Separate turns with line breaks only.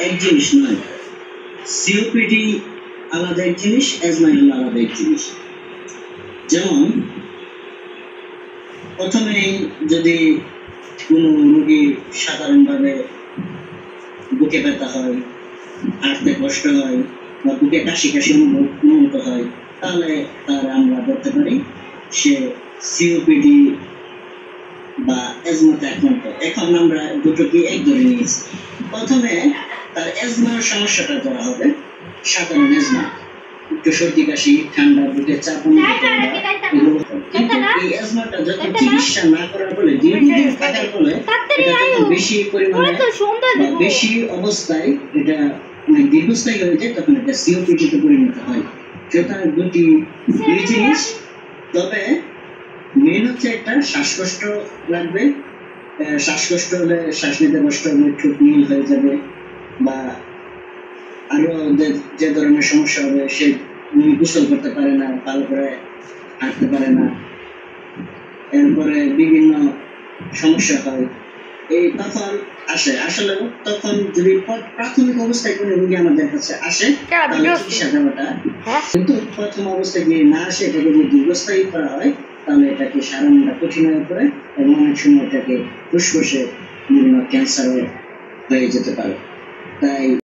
এক জিনিস নয়। সিওপিডি আলাদা এক জিনিস, অ্যাজমা হলো আলাদা এক জিনিস। যেমন প্রথমেই যদি কোনো রোগী সাধারণভাবে বুকে ব্যথা হয়, হাঁটতে কষ্ট হয় বা বুকে কাশি কাশি অনুভূত হয়, তাহলে তার আমরা বলতে পারি সে সিওপিডি বা অ্যাজমাতে আক্রান্ত। এখন আমরা দুটোকে এক ধরে নিয়েছি। প্রথমে তার অ্যাজমার সমস্যাটা ধরা হবে, সাধারণ অ্যাজমা, একটু সর্দি কাশি, ঠান্ডা, বুকে চাপ এগুলো। কিন্তু এই অ্যাজমাটা যত চিকিৎসা না করার ফলে, দীর্ঘদিন থাকার ফলে এটা বেশি পরিমাণে বা বেশি অবস্থায় এটা দীর্ঘস্থায়ী হয়ে যায়, তখন এটা সিওপিডিতে পরিণত হয়। সুতরাং দুই জিনিস। তবে মেন হচ্ছে একটা শ্বাসকষ্ট লাগবে, শ্বাসকষ্ট হলে শ্বাস নিতে কষ্ট হলে ঠোঁট নীল হয়ে যাবে, বা আরো যে ধরনের সমস্যা হবে, সে গোসল করতে পারে না, ভালো করে হাঁটতে পারে না, এরপরে বিভিন্ন সমস্যা হয়। এই তখন আসে, আসলে তখন যদি প্রাথমিক অবস্থায় কোনো রোগী আমাদের কাছে আসে তাহলে চিকিৎসা দেওয়াটা, কিন্তু প্রথম অবস্থায় যদি না আসে, এটাকে যদি দীর্ঘস্থায়ী করা হয় তাহলে এটাকে সারানোটা কঠিন হয়ে পড়ে এবং অনেক সময় এটাকে ফুসফুসে বিভিন্ন ক্যান্সার হয়ে যেতে পারে। তাই